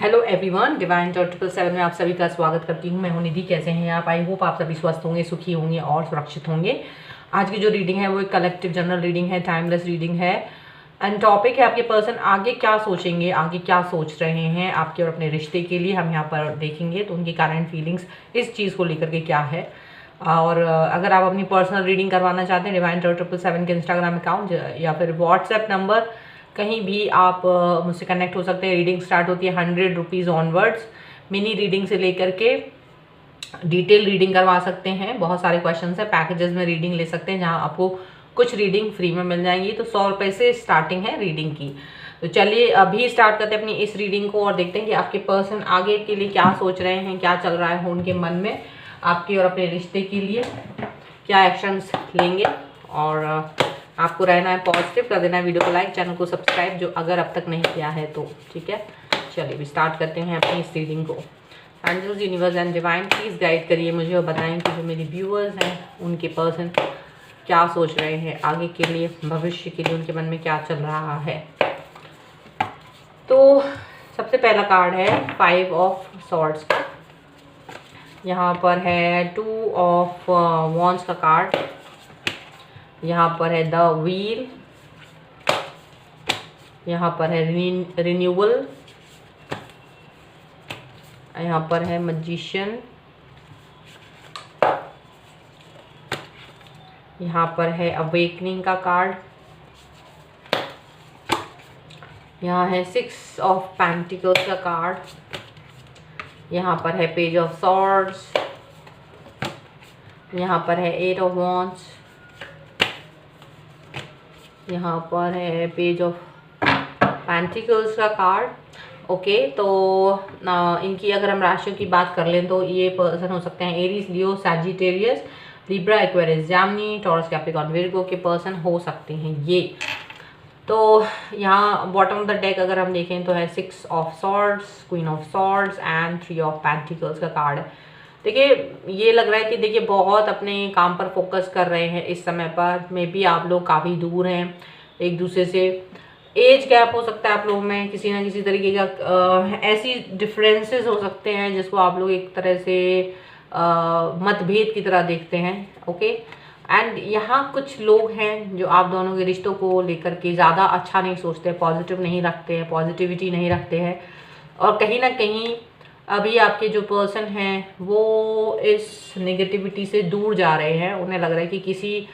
Hello everyone, divine taught 777 में आप सभी का स्वागत करती हूँ। मैं हूँ निधि। कैसे हैं आप? आई होप आप सभी स्वस्थ होंगे, सुखी होंगे और सुरक्षित होंगे। आज की जो रीडिंग है वो एक कलेक्टिव जनरल रीडिंग है, टाइमलेस रीडिंग है। एंड टॉपिक है आपके पर्सन आगे क्या सोचेंगे, आगे क्या सोच रहे हैं आपके और अपने रिश्ते के लिए। हम यहाँ पर देखेंगे तो उनकी करंट फीलिंग्स इस चीज़ को लेकर के क्या है। और अगर आप अपनी पर्सनल रीडिंग करवाना चाहते हैं, डिवाइन टॉट 777 के इंस्टाग्राम अकाउंट या फिर व्हाट्सएप नंबर, कहीं भी आप मुझसे कनेक्ट हो सकते हैं। रीडिंग स्टार्ट होती है 100 रुपीज़ ऑनवर्ड्स। मिनी रीडिंग से लेकर के डिटेल रीडिंग करवा सकते हैं। बहुत सारे क्वेश्चंस हैं, पैकेजेस में रीडिंग ले सकते हैं जहां आपको कुछ रीडिंग फ्री में मिल जाएंगी। तो 100 रुपये से स्टार्टिंग है रीडिंग की। तो चलिए अभी स्टार्ट करते हैं अपनी इस रीडिंग को और देखते हैं कि आपके पर्सन आगे के लिए क्या सोच रहे हैं, क्या चल रहा है उनके मन में आपके और अपने रिश्ते के लिए, क्या एक्शंस लेंगे। और आपको रहना है पॉजिटिव, कर देना है वीडियो को लाइक, चैनल को सब्सक्राइब जो अगर अब तक नहीं किया है तो। ठीक है, चलिए भी स्टार्ट करते हैं अपनी इस रीडिंग को। Angels, universe and divine please guide करिए मुझे और बताएं कि जो मेरे व्यूअर्स हैं उनके पर्सन क्या सोच रहे हैं आगे के लिए, भविष्य के लिए, उनके मन में क्या चल रहा है। तो सबसे पहला कार्ड है 5 ऑफ सॉर्ड्स। यहाँ पर है 2 ऑफ वॉन्ड्स का कार्ड। यहाँ पर है द व्हील। यहाँ पर है रिन्यूअल। यहाँ पर है मैजिशियन। यहाँ पर है अवेकनिंग का कार्ड। यहाँ है 6 ऑफ पेंटिकल्स का कार्ड। यहाँ पर है पेज ऑफ सॉर्ड्स। यहाँ पर है 8 ऑफ वॉन्ड्स। यहाँ पर है पेज ऑफ पेंटिकल्स का कार्ड। ओके, तो इनकी अगर हम राशियों की बात कर लें तो ये पर्सन हो सकते हैं एरीज, लियो, सैजिटेरियस, लिब्रा, एक्वेरियस, जामिनी, टॉरस, कैप्रिकॉर्न, विर्गो के पर्सन हो सकते हैं ये। तो यहाँ बॉटम ऑफ द डेक अगर हम देखें तो है 6 of swords, queen of swords and 3 of pentacles का कार्ड है। देखिए ये लग रहा है कि देखिए बहुत अपने काम पर फोकस कर रहे हैं इस समय पर। मे बी आप लोग काफ़ी दूर हैं एक दूसरे से। एज गैप हो सकता है आप लोगों में, किसी ना किसी तरीके का ऐसी डिफरेंसेस हो सकते हैं जिसको आप लोग एक तरह से मतभेद की तरह देखते हैं। ओके, एंड यहाँ कुछ लोग हैं जो आप दोनों के रिश्तों को लेकर के ज़्यादा अच्छा नहीं सोचते, पॉजिटिव नहीं रखते हैं, पॉजिटिविटी नहीं रखते हैं। और कहीं ना कहीं अभी आपके जो पर्सन हैं वो इस नेगेटिविटी से दूर जा रहे हैं। उन्हें लग रहा है कि किसी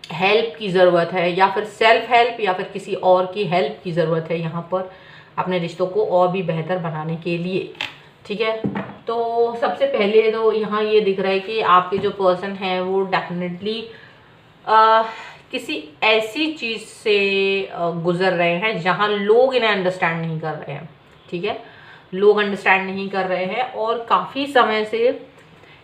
हेल्प की ज़रूरत है, या फिर सेल्फ हेल्प, या फिर किसी और की हेल्प की ज़रूरत है यहाँ पर अपने रिश्तों को और भी बेहतर बनाने के लिए। ठीक है, तो सबसे पहले तो यहाँ ये दिख रहा है कि आपके जो पर्सन हैं वो डेफिनेटली किसी ऐसी चीज़ से गुजर रहे हैं जहाँ लोग इन्हें अंडरस्टैंड नहीं कर रहे हैं। ठीक है, लोग अंडरस्टैंड नहीं कर रहे हैं और काफ़ी समय से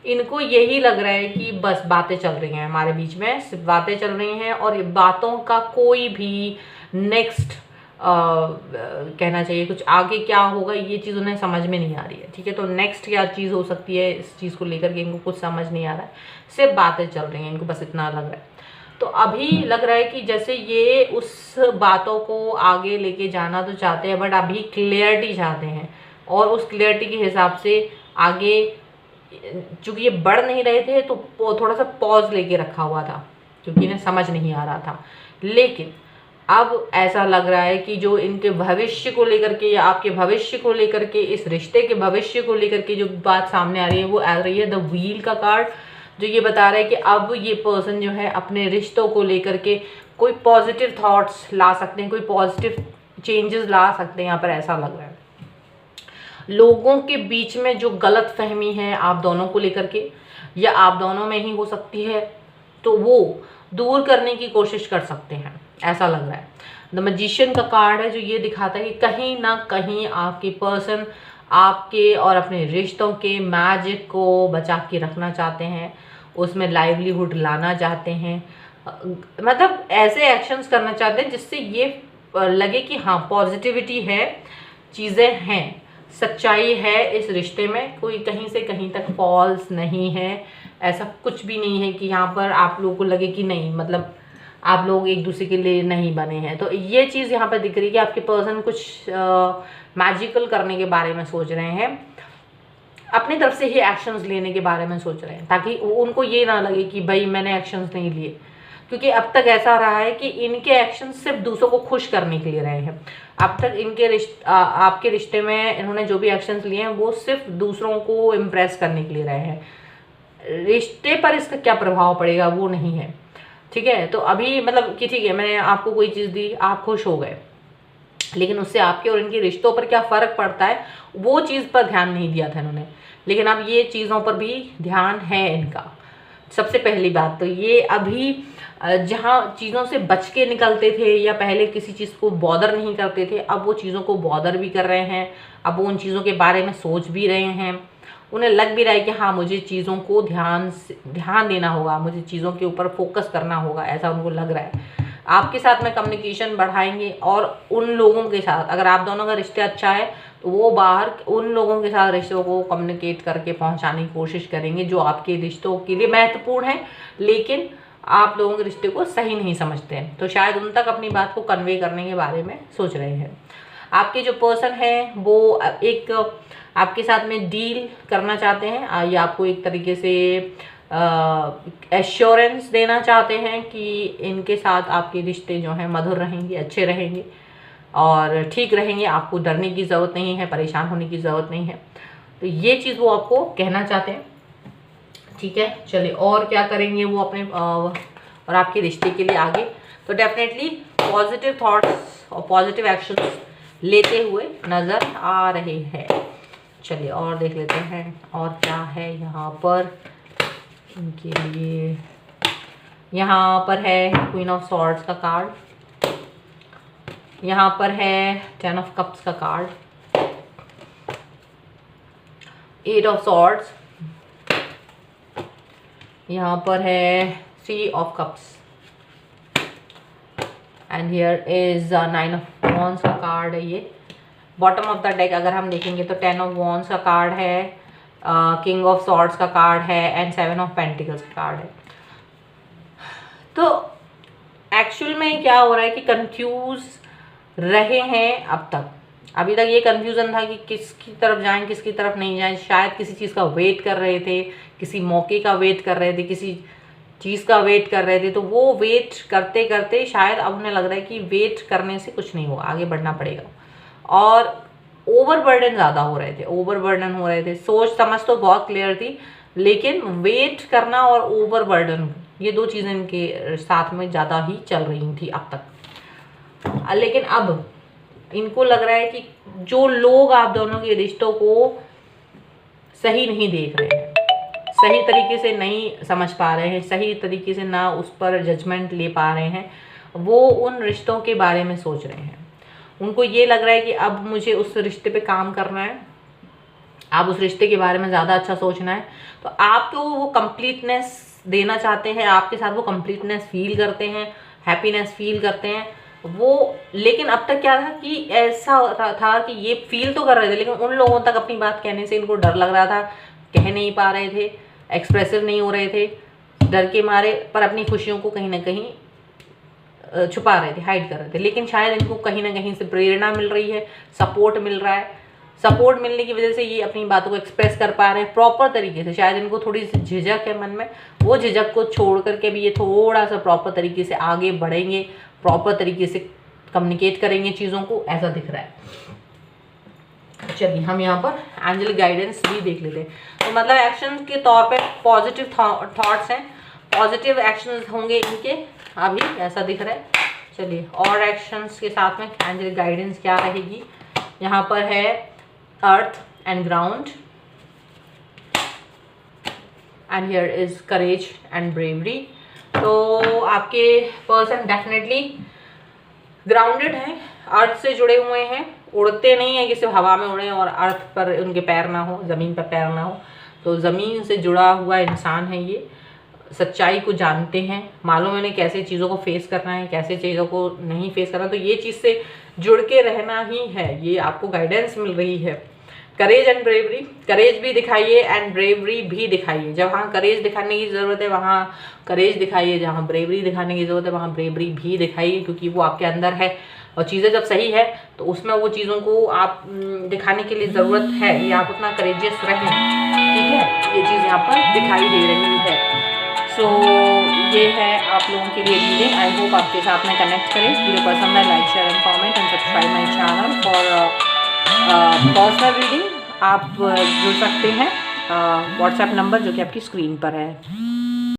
इनको यही लग रहा है कि बस बातें चल रही हैं हमारे बीच में, सिर्फ बातें चल रही हैं और ये बातों का कोई भी नेक्स्ट कहना चाहिए कुछ आगे क्या होगा ये चीज़ उन्हें समझ में नहीं आ रही है। ठीक है, तो नेक्स्ट क्या चीज़ हो सकती है इस चीज़ को लेकर के इनको कुछ समझ नहीं आ रहा है, सिर्फ बातें चल रही हैं, इनको बस इतना लग रहा है। तो अभी लग रहा है कि जैसे ये उस बातों को आगे लेके जाना तो चाहते हैं, बट अभी क्लियरिटी चाहते हैं और उस क्लियरिटी के हिसाब से आगे चूँकि ये बढ़ नहीं रहे थे तो थोड़ा सा पॉज लेके रखा हुआ था क्योंकि इन्हें समझ नहीं आ रहा था। लेकिन अब ऐसा लग रहा है कि जो इनके भविष्य को लेकर के या आपके भविष्य को लेकर के, इस रिश्ते के भविष्य को लेकर के जो बात सामने आ रही है वो आ रही है द व्हील का कार्ड, जो ये बता रहा है कि अब ये पर्सन जो है अपने रिश्तों को लेकर के कोई पॉजिटिव थॉट्स ला सकते हैं, कोई पॉजिटिव चेंजेस ला सकते हैं। यहाँ पर ऐसा लग रहा है लोगों के बीच में जो गलत फहमी है आप दोनों को लेकर के या आप दोनों में ही हो सकती है, तो वो दूर करने की कोशिश कर सकते हैं, ऐसा लग रहा है। द मैजिशियन का कार्ड है जो ये दिखाता है कि कहीं ना कहीं आपके पर्सन आपके और अपने रिश्तों के मैजिक को बचा के रखना चाहते हैं, उसमें लाइवलीहुड लाना चाहते हैं, मतलब ऐसे एक्शंस करना चाहते हैं जिससे ये लगे कि हाँ पॉजिटिविटी है, चीज़ें हैं, सच्चाई है इस रिश्ते में, कोई कहीं से कहीं तक फॉल्स नहीं है, ऐसा कुछ भी नहीं है कि यहाँ पर आप लोगों को लगे कि नहीं मतलब आप लोग एक दूसरे के लिए नहीं बने हैं। तो ये चीज़ यहाँ पर दिख रही है कि आपके पर्सन कुछ मैजिकल करने के बारे में सोच रहे हैं, अपनी तरफ से ही एक्शंस लेने के बारे में सोच रहे हैं, ताकि उनको ये ना लगे कि भाई मैंने एक्शंस नहीं लिए। क्योंकि अब तक ऐसा रहा है कि इनके एक्शंस सिर्फ दूसरों को खुश करने के लिए रहे हैं। अब तक इनके आपके रिश्ते में इन्होंने जो भी एक्शंस लिए हैं वो सिर्फ दूसरों को इम्प्रेस करने के लिए रहे हैं। रिश्ते पर इसका क्या प्रभाव पड़ेगा वो नहीं है, ठीक है। तो अभी मतलब कि ठीक है, मैंने आपको कोई चीज़ दी, आप खुश हो गए, लेकिन उससे आपके और इनके रिश्तों पर क्या फ़र्क पड़ता है वो चीज़ पर ध्यान नहीं दिया था इन्होंने। लेकिन अब ये चीज़ों पर भी ध्यान है इनका। सबसे पहली बात तो ये अभी जहाँ चीज़ों से बच के निकलते थे या पहले किसी चीज़ को बॉदर नहीं करते थे, अब वो चीज़ों को बॉदर भी कर रहे हैं। अब वो उन चीज़ों के बारे में सोच भी रहे हैं, उन्हें लग भी रहा है कि हाँ मुझे चीज़ों को ध्यान देना होगा, मुझे चीज़ों के ऊपर फोकस करना होगा, ऐसा उनको लग रहा है। आपके साथ में कम्युनिकेशन बढ़ाएंगे और उन लोगों के साथ, अगर आप दोनों का रिश्ता अच्छा है तो वो बाहर उन लोगों के साथ रिश्तों को कम्युनिकेट करके पहुंचाने की कोशिश करेंगे जो आपके रिश्तों के लिए महत्वपूर्ण है, लेकिन आप लोगों के रिश्ते को सही नहीं समझते हैं। तो शायद उन तक अपनी बात को कन्वे करने के बारे में सोच रहे हैं। आपके जो पर्सन है वो एक आपके साथ में डील करना चाहते हैं या आपको एक तरीके से एश्योरेंस देना चाहते हैं कि इनके साथ आपके रिश्ते जो हैं मधुर रहेंगे, अच्छे रहेंगे और ठीक रहेंगे। आपको डरने की ज़रूरत नहीं है, परेशान होने की ज़रूरत नहीं है। तो ये चीज़ वो आपको कहना चाहते हैं, ठीक है। चलिए और क्या करेंगे वो अपने और आपके रिश्ते के लिए आगे। तो डेफिनेटली पॉजिटिव थॉट्स और पॉजिटिव एक्शंस लेते हुए नज़र आ रहे हैं। चलिए और देख लेते हैं और क्या है यहाँ पर इनके लिए। यहाँ पर है क्वीन ऑफ सॉर्ड्स का कार्ड, यहाँ पर है 10 ऑफ कप्स का कार्ड, 8 ऑफ सॉर्ड्स, यहाँ पर है 3 of cups and here is 9 of wands का कार्ड है। ये बॉटम ऑफ द डेक अगर हम देखेंगे तो 10 ऑफ वॉन्ड्स का कार्ड है, किंग ऑफ सॉर्ड्स का कार्ड है एंड 7 ऑफ पेंटिकल्स का कार्ड है। तो एक्चुअल में क्या हो रहा है कि कंफ्यूज रहे हैं अब तक। अभी तक ये कंफ्यूजन था कि किसकी तरफ जाएं, किसकी तरफ नहीं जाएं। शायद किसी चीज़ का वेट कर रहे थे, किसी मौके का वेट कर रहे थे, किसी चीज़ का वेट कर रहे थे। तो वो वेट करते करते शायद अब उन्हें लग रहा है कि वेट करने से कुछ नहीं होगा, आगे बढ़ना पड़ेगा। और ओवरबर्डन ज़्यादा हो रहे थे, ओवरबर्डन हो रहे थे। सोच समझ तो बहुत क्लियर थी, लेकिन वेट करना और ओवरबर्डन ये दो चीज़ें इनके साथ में ज़्यादा ही चल रही थी अब तक। लेकिन अब इनको लग रहा है कि जो लोग आप दोनों के रिश्तों को सही नहीं देख रहे हैं, सही तरीके से नहीं समझ पा रहे हैं, सही तरीके से ना उस पर जजमेंट ले पा रहे हैं, वो उन रिश्तों के बारे में सोच रहे हैं। उनको ये लग रहा है कि अब मुझे उस रिश्ते पे काम करना है, आप उस रिश्ते के बारे में ज़्यादा अच्छा सोचना है। तो आपको वो कंप्लीटनेस देना चाहते हैं, आपके साथ वो कंप्लीटनेस फील करते हैं, हैप्पीनेस फील करते हैं वो। लेकिन अब तक क्या था कि ऐसा था कि ये फील तो कर रहे थे, लेकिन उन लोगों तक अपनी बात कहने से इनको डर लग रहा था, कह नहीं पा रहे थे, एक्सप्रेसिव नहीं हो रहे थे डर के मारे, पर अपनी खुशियों को कहीं ना कहीं छुपा रहे थे, हाइड कर रहे थे। लेकिन शायद इनको कहीं ना कहीं से प्रेरणा मिल रही है, सपोर्ट मिल रहा है। सपोर्ट मिलने की वजह से ये अपनी बातों को एक्सप्रेस कर पा रहे हैं प्रॉपर तरीके से। शायद इनको थोड़ी सी झिझक है मन में, वो झिझक को छोड़ करके भी ये थोड़ा सा प्रॉपर तरीके से आगे बढ़ेंगे, प्रॉपर तरीके से कम्युनिकेट करेंगे चीज़ों को, ऐसा दिख रहा है। चलिए हम यहाँ पर एंजल गाइडेंस भी देख लेते हैं। तो मतलब एक्शन के तौर पे पॉजिटिव थॉट्स हैं, पॉजिटिव एक्शंस होंगे इनके, अभी ऐसा दिख रहा है। चलिए और एक्शंस के साथ में एंजल गाइडेंस क्या रहेगी। यहाँ पर है earth and ground and here is courage and bravery. तो आपके पर्सन डेफिनेटली ग्राउंडेड हैं, अर्थ से जुड़े हुए हैं, उड़ते नहीं हैं कि सिर्फ हवा में उड़े और अर्थ पर उनके पैर ना हो, ज़मीन पर पैर ना हो। तो ज़मीन से जुड़ा हुआ इंसान है ये, सच्चाई को जानते हैं, मालूम है उन्हें कैसे चीज़ों को फेस करना है, कैसे चीज़ों को नहीं फेस करना। तो ये चीज़ से जुड़ के रहना ही है, ये आपको गाइडेंस मिल रही है। करेज एंड ब्रेवरी, करेज भी दिखाइए एंड ब्रेवरी भी दिखाइए। जहाँ करेज दिखाने की ज़रूरत है वहाँ करेज दिखाइए, जहाँ ब्रेवरी दिखाने की ज़रूरत है वहाँ ब्रेवरी भी दिखाइए, क्योंकि वो आपके अंदर है और चीज़ें जब सही है तो उसमें वो चीज़ों को आप दिखाने के लिए ज़रूरत है या आप उतना करेजियस रहें। ठीक है, ये चीज़ यहाँ पर दिखाई दे रही है। सो ये है आप लोगों के लिए रीडिंग। आई होप आपके साथ में कनेक्ट करें। वीडियो पसंद है like share and comment and subscribe my channel for personal reading. आप जुड़ सकते हैं व्हाट्सएप नंबर जो कि आपकी स्क्रीन पर है।